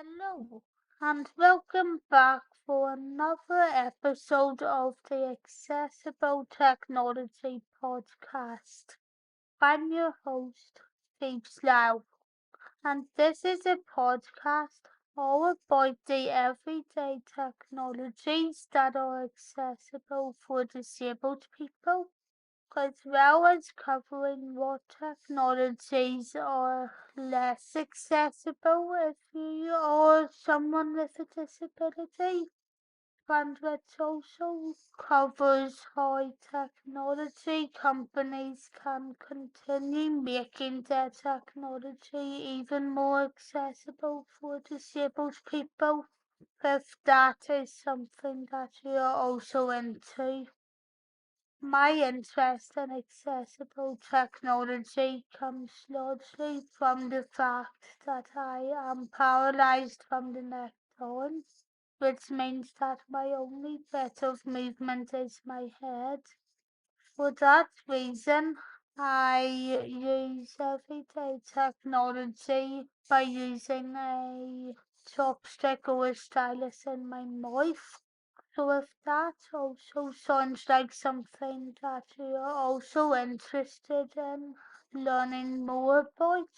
Hello, and welcome back for another episode of the Accessible Technology Podcast. I'm your host, Steve Slough, and this is a podcast all about the everyday technologies that are accessible for disabled people, as well as covering what technologies are less accessible if you are someone with a disability. And it also covers how technology companies can continue making their technology even more accessible for disabled people, if that is something that you're also into. My interest in accessible technology comes largely from the fact that I am paralysed from the neck down, which means that my only bit of movement is my head. For that reason, I use everyday technology by using a chopstick or a stylus in my mouth. So if that also sounds like something that you're also interested in learning more about,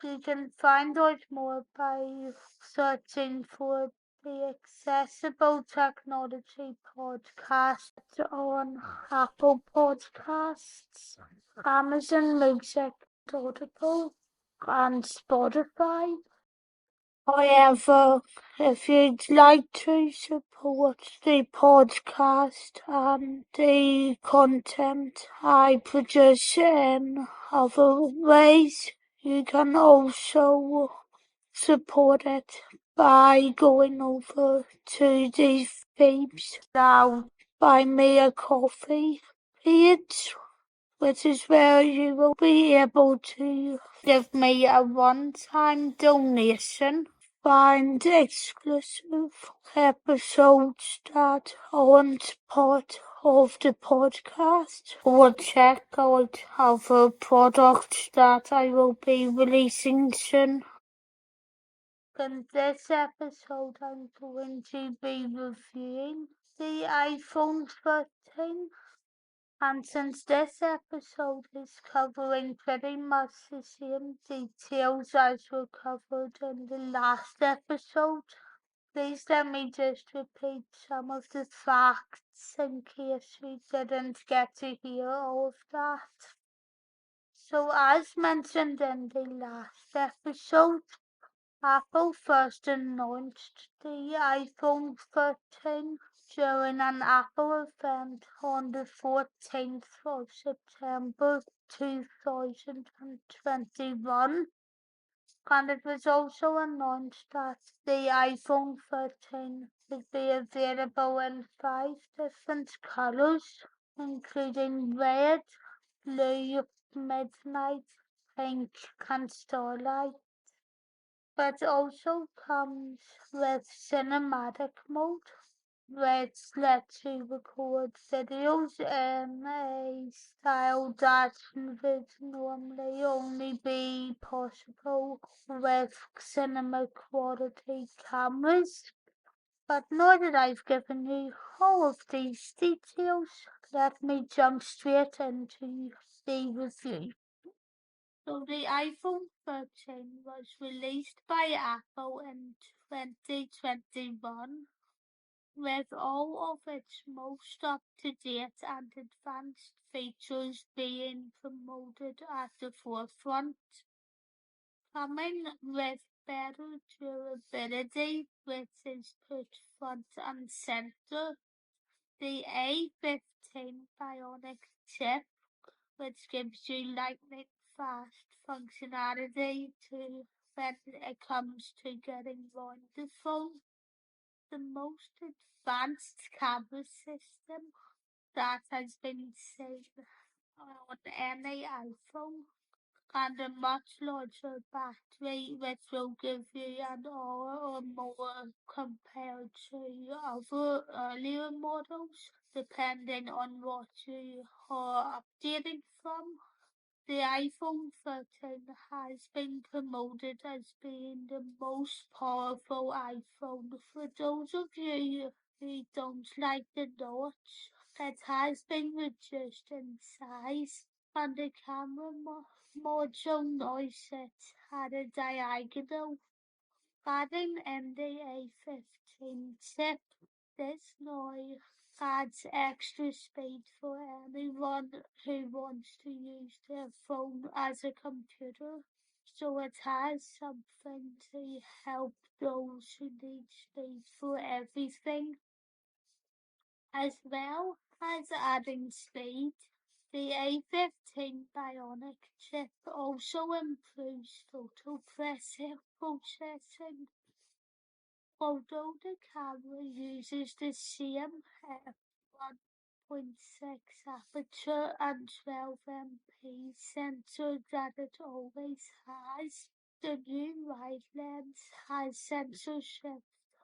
you can find out more by searching for the Accessible Technology Podcast on Apple Podcasts, Amazon Music, Audible, and Spotify. However, if you'd like to support the podcast and the content I produce in other ways, you can also support it by going over to the Phoebes Now Buy Me a Coffee page, which is where you will be able to give me a one-time donation, find exclusive episodes that aren't part of the podcast, or check out other products that I will be releasing soon. In this episode, I'm going to be reviewing the iPhone 13. And since this episode is covering pretty much the same details as were covered in the last episode, please let me just repeat some of the facts in case we didn't get to hear all of that. So as mentioned in the last episode, Apple first announced the iPhone 13 during an Apple event on the 14th of September 2021, and it was also announced that the iPhone 13 would be available in 5 different colors, including red, blue, midnight, pink, and starlight. But also comes with cinematic mode, which lets you record videos in a style that would normally only be possible with cinema quality cameras. But now that I've given you all of these details, let me jump straight into the review. So the iPhone 13 was released by Apple in 2021, with all of its most up-to-date and advanced features being promoted at the forefront, coming with better durability, which is put front and center. The A15 Bionic chip, which gives you lightning fast functionality to when it comes to getting around the phone. The most advanced camera system that has been seen on any iPhone, and a much larger battery which will give you an hour or more compared to other earlier models, depending on what you are updating from. The iPhone 13 has been promoted as being the most powerful iPhone. For those of you who don't like the notch, it has been reduced in size, and the camera module now sits at a diagonal. Adding in the A15 chip, this now adds extra speed for anyone who wants to use their phone as a computer. So it has something to help those who need speed for everything. As well as adding speed, the A15 Bionic chip also improves photo processing. Although the camera uses the same f1.6 aperture and 12MP sensor that it always has, the new wide lens has sensor shift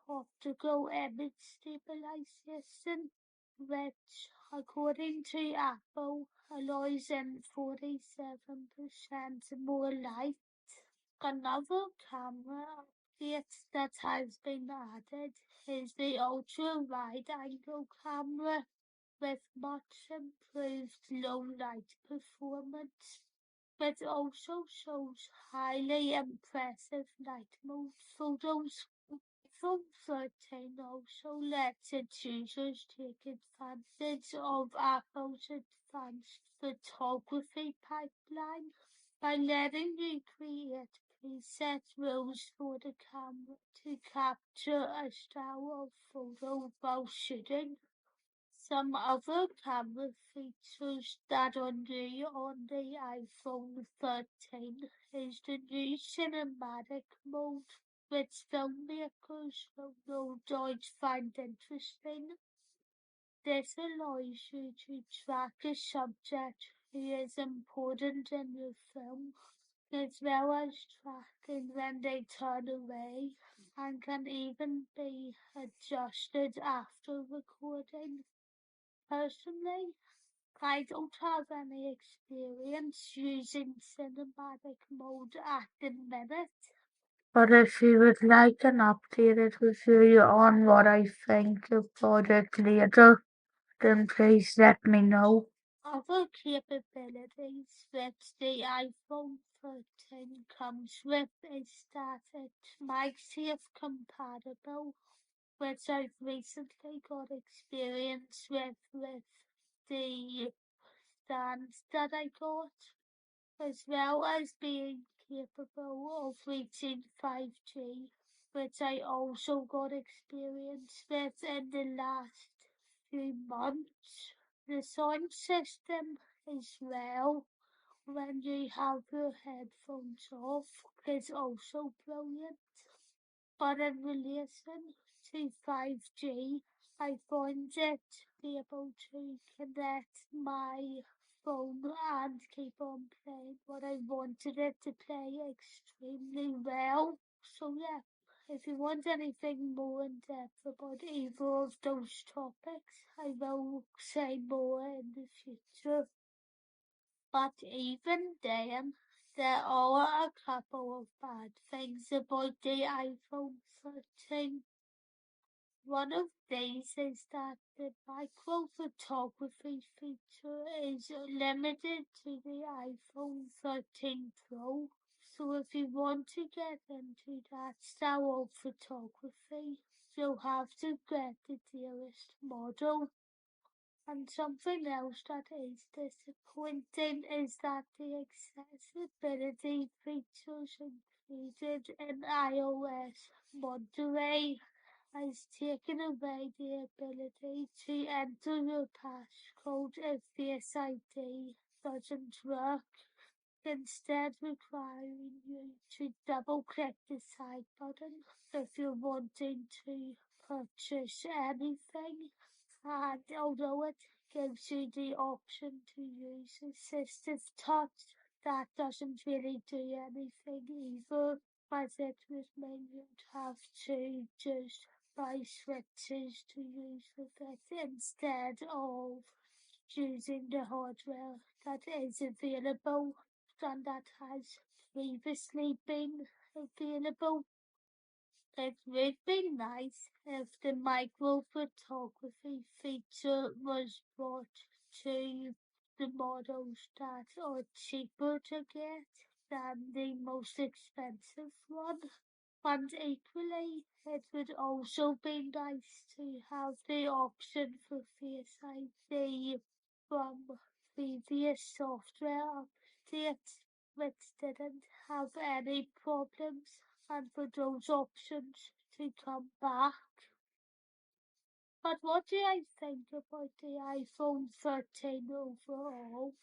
optical image stabilization, which, according to Apple, allows in 47% more light. Another camera update that has been added is the ultra-wide-angle camera with much improved low-light performance, but also shows highly impressive night mode photos. iPhone 13 also lets its users take advantage of Apple's advanced photography pipeline by letting you create preset rules for the camera to capture a style of photo while shooting. Some other camera features that are new on the iPhone 13 is the new cinematic mode, which filmmakers will no doubt find interesting. This allows you to track a subject who is important in your film, as well as tracking when they turn away, and can even be adjusted after recording. Personally, I don't have any experience using cinematic mode at the minute. But if you would like an updated review on what I think about it later, then please let me know. Other capabilities that the iPhone 13 comes with is that it's MagSafe compatible, which I've recently got experience with the stands that I got, as well as being capable of reaching 5G, which I also got experience with in the last few months. The sound system as well, when you have your headphones off, is also brilliant. But in relation to 5G, I found it able to connect my phone and keep on playing what I wanted it to play extremely well. So yeah, if you want anything more in depth about either of those topics, I will say more in the future. But even then, there are a couple of bad things about the iPhone 13. One of these is that the micro photography feature is limited to the iPhone 13 Pro. So if you want to get into that style of photography, you'll have to get the dearest model. And something else that is disappointing is that the accessibility features included in iOS Monterey has taken away the ability to enter your passcode if Face ID doesn't work, instead requiring you to double click the side button if you're wanting to purchase anything. And although it gives you the option to use assistive touch, that doesn't really do anything either, as it would mean you'd have to just buy switches to use with it instead of using the hardware that is available. and that has previously been available. It would be nice if the micro photography feature was brought to the models that are cheaper to get than the most expensive one. And equally, it would also be nice to have the option for Face ID from previous software updates which didn't have any problems, and for those options to come back. But what do I think about the iPhone 13 overall?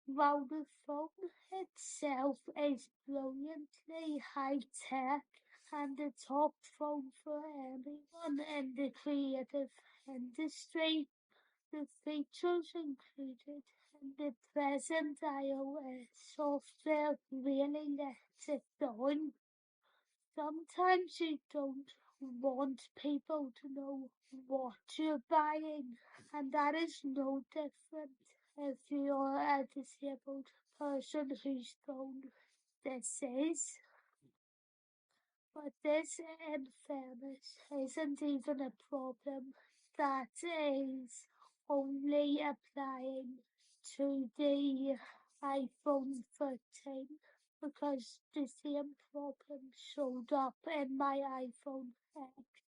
While the phone itself is brilliantly high-tech and the top phone for anyone in the creative industry, the features included in the present iOS software really lets it down. Sometimes you don't want people to know what you're buying, and that is no different if you're a disabled person whose phone this is. But this, in fairness, isn't even a problem that is only applying to the iPhone 13, because the same problem showed up in my iPhone X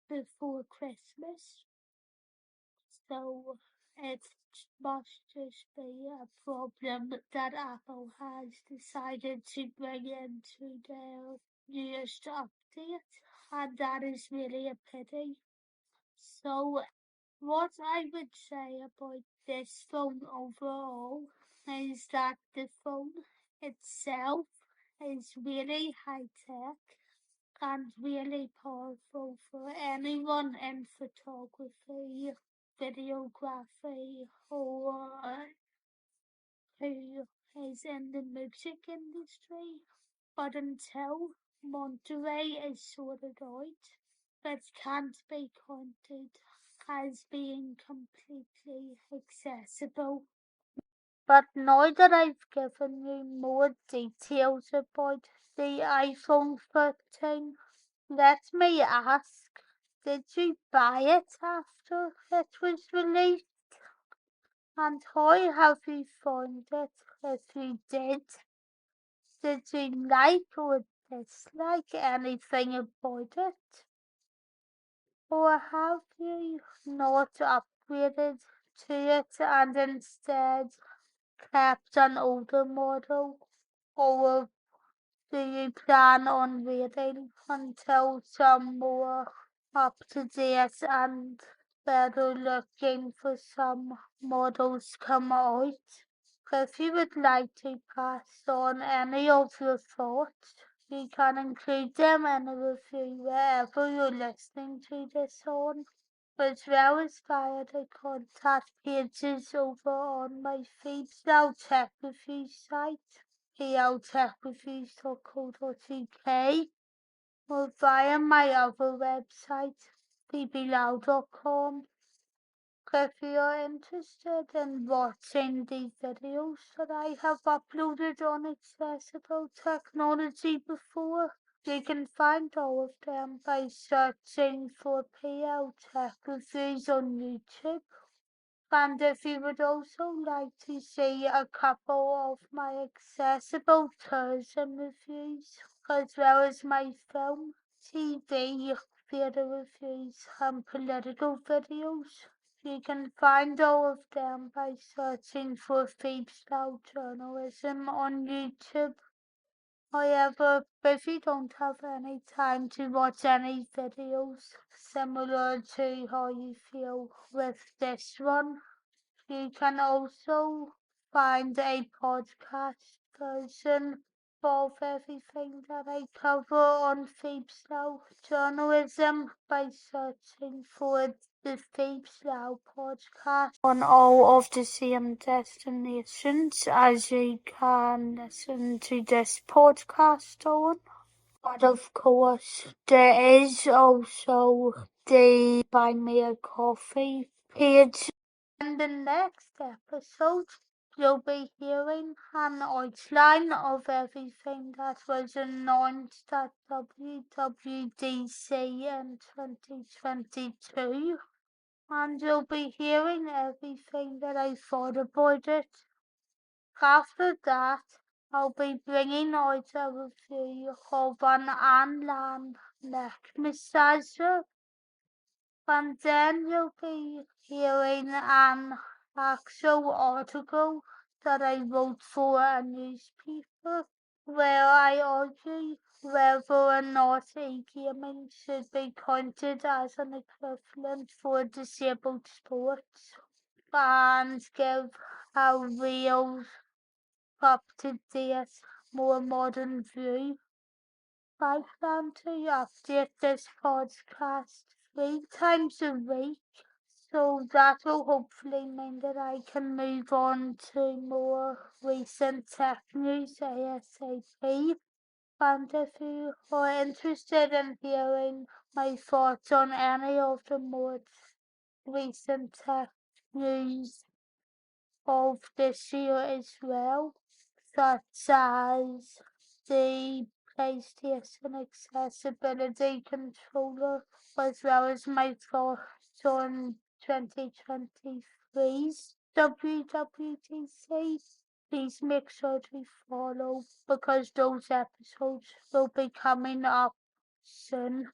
before Christmas. So it must just be a problem that Apple has decided to bring into their newest update, and that is really a pity. So what I would say about this phone overall is that the phone itself is really high tech and really powerful for anyone in photography, videography, or who is in the music industry. But until Monterey is sorted out, it can't be counted as being completely accessible. But now that I've given you more details about the iPhone 13, let me ask, did you buy it after it was released? And how have you found it? If you did you like or dislike anything about it? Or have you not upgraded to it and instead kept an older model? Or do you plan on waiting until some more up-to-date and better looking for some models come out? If you would like to pass on any of your thoughts, you can include them in a review wherever you're listening to this on, as well as via the contact pages over on my Feedstyle Tech Review site, pltechreviews.co.uk, or via my other website, phoebelau.com. If you're interested in watching the videos that I have uploaded on accessible technology before, you can find all of them by searching for PL Tech Reviews on YouTube. And if you would also like to see a couple of my accessible tourism reviews, as well as my film, TV, theatre reviews, and political videos, you can find all of them by searching for Feedstyle Journalism on YouTube. However, if you don't have any time to watch any videos similar to how you feel with this one, you can also find a podcast version of everything that I cover on Feedstyle Journalism by searching for the Feedstyle podcast on all of the same destinations as you can listen to this podcast on. But of course, there is also the Buy Me a Coffee page in the next episode. You'll be hearing an outline of everything that was announced at WWDC in 2022, and you'll be hearing everything that I thought about it. After that, I'll be bringing out a review of an Anlan neck massager, and then you'll be hearing an actual article that I wrote for a newspaper where I argue whether or not e-gaming should be counted as an equivalent for disabled sports, and give a real up-to-date, more modern view. I plan to update this podcast 3 times a week, so that will hopefully mean that I can move on to more recent tech news ASAP. And if you are interested in hearing my thoughts on any of the more recent tech news of this year as well, such as the PlayStation Accessibility Controller, as well as my thoughts on 2023's WWDC. Please make sure to follow because those episodes will be coming up soon.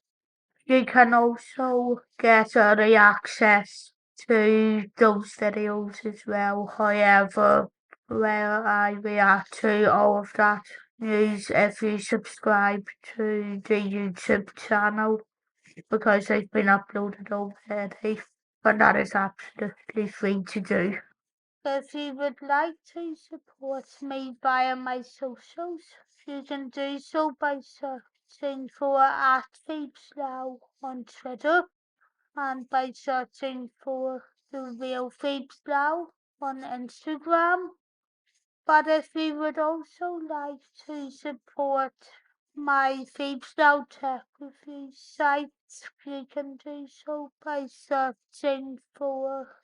You can also get early access to those videos as well. However, where I react to all of that news if you subscribe to the YouTube channel because they've been uploaded already, and that is absolutely free to do. If you would like to support me via my socials, you can do so by searching for @PhoebesNow on Twitter and by searching for the real PhoebesNow on Instagram. But if you would also like to support my PhoebesNow Tech Review site, you can do so by searching for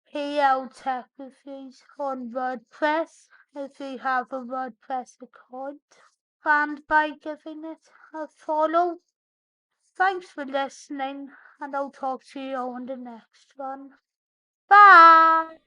PL Tech Reviews on WordPress if you have a WordPress account, and by giving it a follow. Thanks for listening, and I'll talk to you on the next one. Bye!